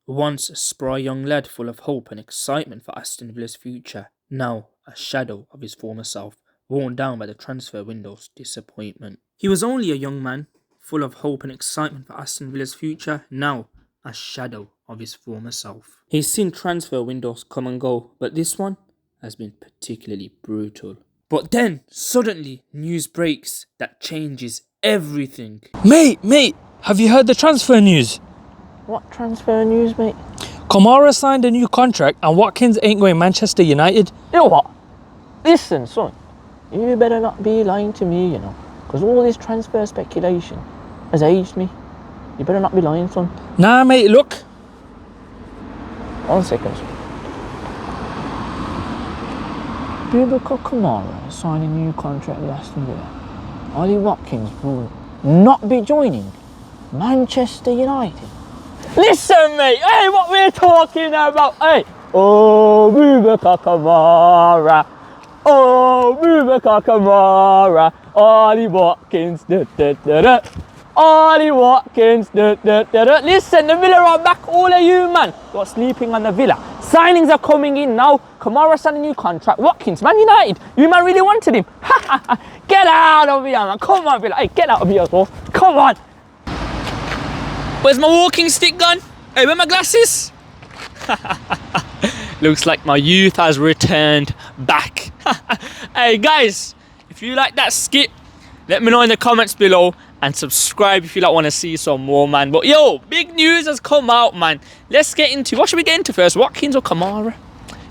Once a spry young lad full of hope and excitement for Aston Villa's future, now a shadow of his former self, worn down by the transfer window's disappointment. He was only a young man, full of hope and excitement for Aston Villa's future, now a shadow of his former self. He's seen transfer windows come and go, but this one has been particularly brutal. But then, suddenly, news breaks that changes everything. Mate, have you heard the transfer news? What transfer news, mate? Kamara signed a new contract and Watkins ain't going Manchester United. You know what? Listen, son, you better not be lying to me, because all this transfer speculation has aged me. You better not be lying, son. Nah, mate, look. 1 second. Boubacar Kamara signed a new contract with Aston Villa. Ollie Watkins will not be joining Manchester United. Listen, mate, hey, what we're talking about, hey. Oh, Boubacar Kamara. Oh, Boubacar Kamara. Ollie Watkins, Ollie Watkins, Listen, the Villa are back, all of you, man. You're sleeping on the Villa. Signings are coming in now. Kamara signed a new contract. Watkins, Man United. You man really wanted him. Get out of here, man. Come on, Villa. Hey, get out of here, bro. Come on. Where's my walking stick gone? Hey, where are my glasses? Looks like my youth has returned back. Hey guys, if you like that skit, let me know in the comments below and subscribe if you want to see some more, man. But yo, big news has come out, man. Let's get into, what should we get into first? Watkins or Kamara?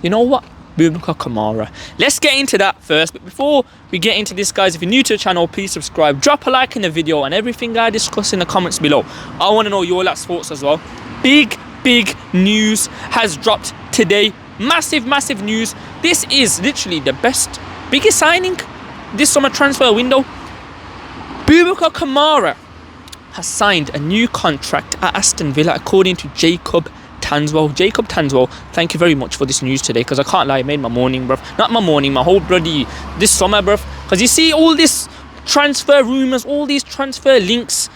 You know what? Boubacar Kamara. Let's get into that first. But before we get into this, guys, if you're new to the channel, please subscribe, drop a like in the video, and everything I discuss in the comments below. I want to know your thoughts as well. Big news has dropped today. Massive news. This is literally the biggest signing this summer transfer window. Boubacar Kamara has signed a new contract at Aston Villa, according to Jacob Tanswell, thank you very much for this news today, because I can't lie, it made my morning, bruv. Not my morning, my whole bloody this summer, bruv. Because you see all this transfer rumours, all these transfer links,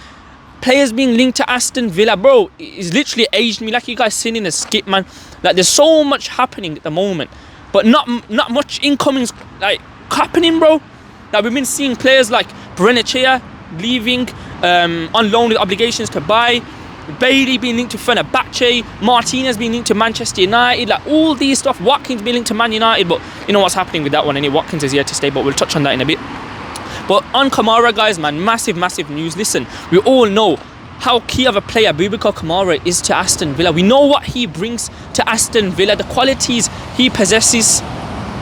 players being linked to Aston Villa, bro. It's literally aged me, like you guys seen in the skit, man. Like, there's so much happening at the moment, but not much incoming's like happening, bro. Like, we've been seeing players like Brenachea leaving on loan with obligations to buy. Bailey being linked to Fenerbahce, Martinez being linked to Manchester United, like all these stuff. Watkins being linked to Man United, but you know what's happening with that one anyway. Watkins is here to stay, but we'll touch on that in a bit. But on Kamara, guys, man, massive news. Listen, we all know how key of a player Boubacar Kamara is to Aston Villa. We know what he brings to Aston Villa, the qualities he possesses.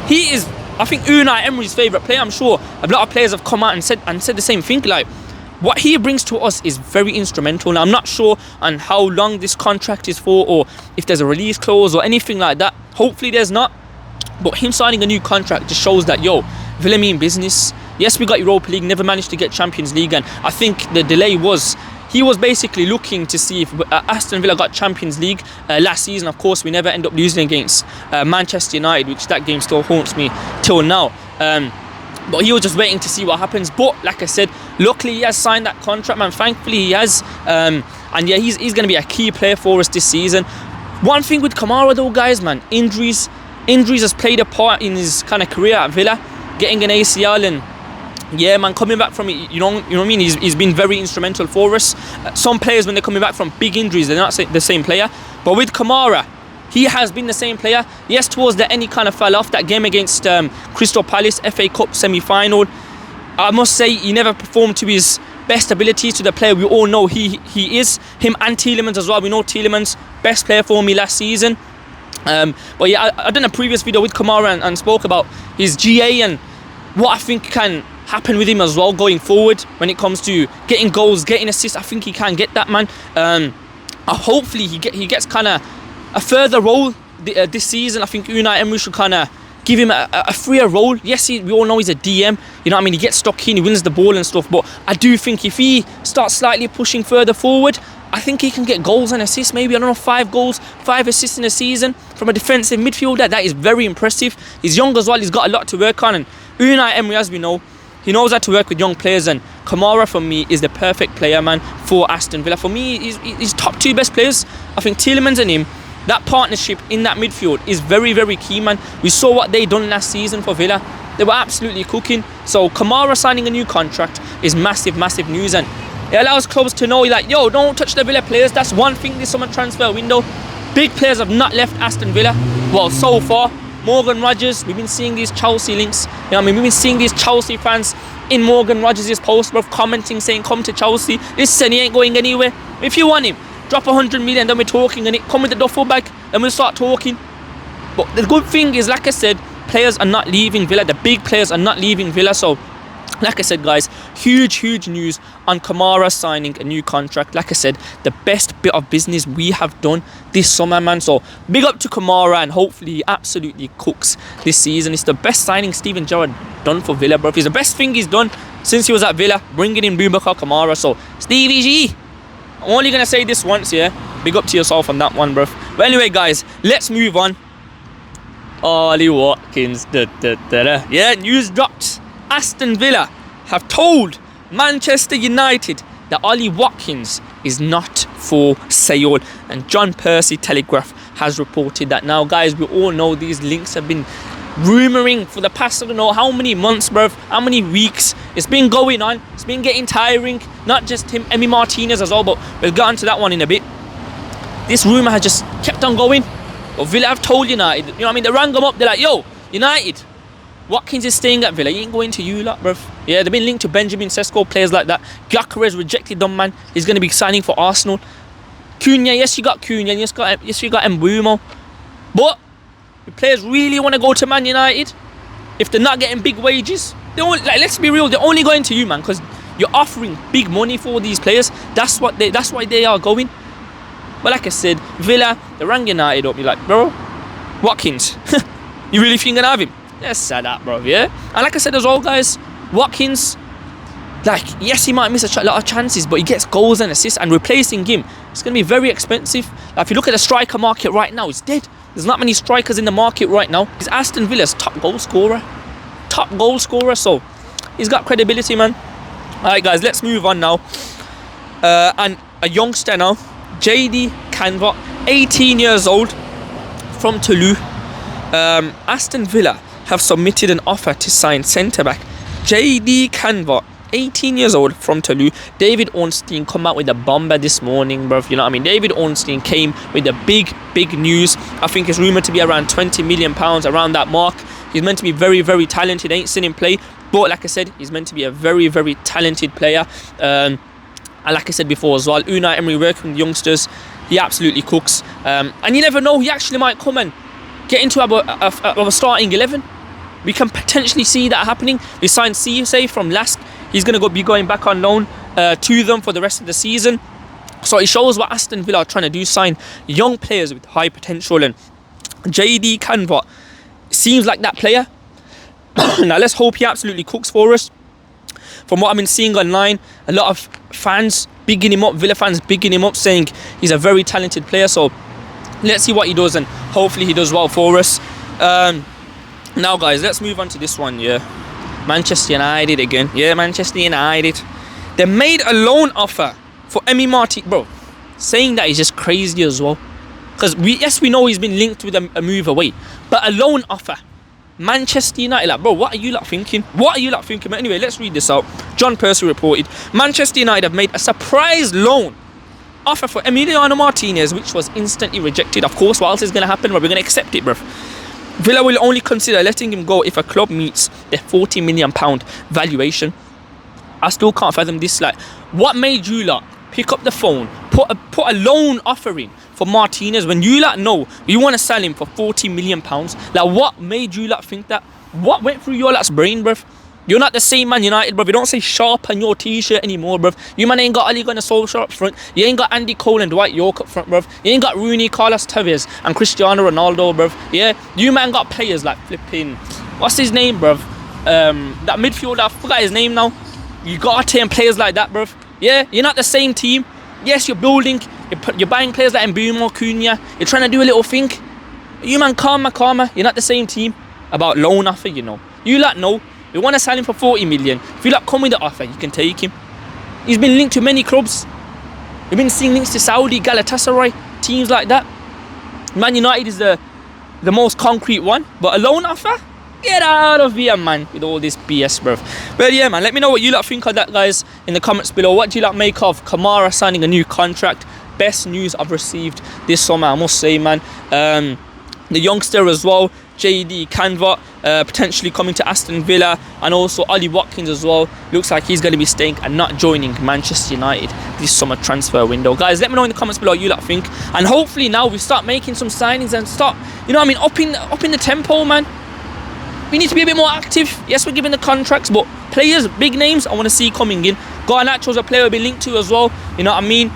He is, I think, Unai Emery's favourite player. I'm sure a lot of players have come out and said the same thing. Like, what he brings to us is very instrumental. Now, I'm not sure on how long this contract is for, or if there's a release clause or anything like that. Hopefully there's not. But him signing a new contract just shows that, yo, Villa mean business. Yes, we got Europa League, never managed to get Champions League, and I think the delay was, he was basically looking to see if Aston Villa got Champions League last season. Of course, we never end up losing against Manchester United, which that game still haunts me till now. But he was just waiting to see what happens. But like I said, luckily he has signed that contract, man. Thankfully he has. And yeah, he's going to be a key player for us this season. One thing with Kamara though, guys, man, injuries has played a part in his kind of career at Villa. Getting an ACL and yeah, man, coming back from it, you know what I mean? He's been very instrumental for us. Some players, when they're coming back from big injuries, they're not the same player. But with Kamara, he has been the same player. Yes, towards the end he kind of fell off. That game against Crystal Palace, FA Cup semi-final, I must say he never performed to his best abilities, to the player we all know he is. Him and Tielemans as well. We know Tielemans, best player for me last season. But yeah, I done a previous video with Kamara and spoke about his GA and what I think can happen with him as well going forward when it comes to getting goals, getting assists. I think he can get that, man. Hopefully he gets kind of a further role this season. I think Unai Emery should kind of give him a freer role. Yes, we all know he's a DM. You know what I mean? He gets stuck in, he wins the ball and stuff. But I do think if he starts slightly pushing further forward, I think he can get goals and assists. Maybe, I don't know, 5 goals, 5 assists in a season from a defensive midfielder. That is very impressive. He's young as well. He's got a lot to work on. And Unai Emery, as we know, he knows how to work with young players. And Kamara for me is the perfect player, man, for Aston Villa. For me, he's top 2 best players. I think Tielemans and him, that partnership in that midfield is very, very key, man. We saw what they done last season for Villa. They were absolutely cooking. So Kamara signing a new contract is massive, massive news, and it allows clubs to know, like, yo, don't touch the Villa players. That's one thing this summer transfer window. Big players have not left Aston Villa. Well, so far. Morgan Rogers, we've been seeing these Chelsea links. You know what I mean? We've been seeing these Chelsea fans in Morgan Rogers' post, bro, commenting, saying, come to Chelsea. Listen, he ain't going anywhere. If you want him, drop 100 million, then we're talking, and it come with the duffel bag, then we'll start talking. But the good thing is, like I said, players are not leaving Villa. The big players are not leaving Villa. So, like I said, guys, huge news on Kamara signing a new contract. Like I said, the best bit of business we have done this summer, man. So, big up to Kamara, and hopefully he absolutely cooks this season. It's the best signing Steven Gerrard done for Villa, bro. It's the best thing he's done since he was at Villa, bringing in Boubacar Kamara. So, Stevie G, I'm only going to say this once, yeah? Big up to yourself on that one, bro. But anyway, guys, let's move on. Ollie Watkins. Yeah, news dropped. Aston Villa have told Manchester United that Ollie Watkins is not for sale, and John Percy Telegraph has reported that. Now, guys, we all know these links have been rumouring for the past, I don't know how many months, bruv, how many weeks. It's been going on. It's been getting tiring. Not just him, Emi Martinez as well, but we'll get onto that one in a bit. This rumour has just kept on going. But Villa have told United, you know what I mean? They rang them up. They're like, yo, United, Watkins is staying at Villa. He ain't going to you lot, bruv. Yeah, they've been linked to Benjamin Sesko, players like that. Gyökeres rejected them, man. He's going to be signing for Arsenal. Cunha, yes, you got Cunha. Yes, you got Mbeumo. But if players really want to go to Man United, if they're not getting big wages, they only, like, let's be real, they're only going to you, man, because you're offering big money for these players. That's why they are going. But like I said, Villa, they rang United up. You're like, bro, Watkins, you really think you're gonna have him? Let's say that, bro, yeah? And like I said as well, guys, Watkins, like, yes, he might miss a lot of chances, but he gets goals and assists, and replacing him, it's going to be very expensive. Like, if you look at the striker market right now, it's dead. There's not many strikers in the market right now. He's Aston Villa's top goal scorer. So he's got credibility, man. Alright, guys, let's move on now. And a youngster now, JD Canva, 18 years old, from Toulouse. Aston Villa have submitted an offer to sign centre-back JD Canva, 18 years old, from Toulouse. David Ornstein come out with a bomber this morning, bruv. You know what I mean? David Ornstein came with the big news. I think it's rumoured to be around £20 million, around that mark. He's meant to be very, very talented. Ain't seen him play, but like I said, he's meant to be a very, very talented player. And like I said before as well, Unai Emery working with youngsters, he absolutely cooks. And you never know, he actually might come and get into a starting 11. We can potentially see that happening. We signed Cisse from Lask. He's going to be going back on loan to them for the rest of the season. So it shows what Aston Villa are trying to do, sign young players with high potential. And JD Canva seems like that player. Now let's hope he absolutely cooks for us. From what I've been seeing online, a lot of fans bigging him up, Villa fans bigging him up, saying he's a very talented player. So let's see what he does, and hopefully he does well for us. Now, guys, let's move on to this one, yeah. Manchester United again. Yeah, Manchester United. They made a loan offer for Emi Martinez. Bro, saying that is just crazy as well. Because, we know he's been linked with a move away. But a loan offer. Manchester United, like, bro, what are you lot thinking? What are you lot thinking? But anyway, let's read this out. John Percy reported, Manchester United have made a surprise loan offer for Emiliano Martinez, which was instantly rejected. Of course, what else is going to happen? Well, we're going to accept it, bruv. Villa will only consider letting him go if a club meets their £40 million valuation. I still can't fathom this. Like, what made you lot pick up the phone, put a loan offer in for Martinez when you lot know you want to sell him for £40 million? Like, what made you lot think that? What went through your lot's brain, bruv? You're not the same Man United, bruv. You don't say sharp on your t-shirt anymore, bruv. You man ain't got Ali Gunnar Solskjaer up front. You ain't got Andy Cole and Dwight York up front, bruv. You ain't got Rooney, Carlos Tevez and Cristiano Ronaldo, bruv. Yeah, you man got players like flipping, what's his name, bruv? That midfielder, I forgot his name now. You gotta turn players like that, bruv. Yeah, you're not the same team. Yes, you're building, you're buying players like Mbeumo, Cunha. You're trying to do a little thing. You man, calma. You're not the same team. About loan offer, you know. You lot know. We want to sell him for 40 million. If you like, come with the offer, you can take him. He's been linked to many clubs. We've been seeing links to Saudi, Galatasaray, teams like that. Man United is the most concrete one, but a loan offer? Get out of here, man, with all this BS, bro. But yeah, man, let me know what you lot think of that, guys, in the comments below. What do you lot make of Kamara signing a new contract? Best news I've received this summer, I must say, man. The youngster as well, JD Canva, potentially coming to Aston Villa, and also Ollie Watkins as well. Looks like he's going to be staying and not joining Manchester United this summer transfer window. Guys, let me know in the comments below what you lot think, and hopefully now we start making some signings and start, you know what I mean, upping the tempo, man. We need to be a bit more active. Yes, we're giving the contracts, but players, big names, I want to see coming in. Garnacho's a player we'll be linked to as well, you know what I mean.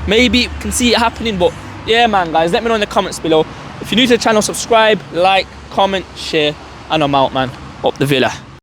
Maybe we can see it happening, but yeah, man, guys, let me know in the comments below. If you're new to the channel, subscribe, like, comment, share, and I'm out, man. Up the Villa.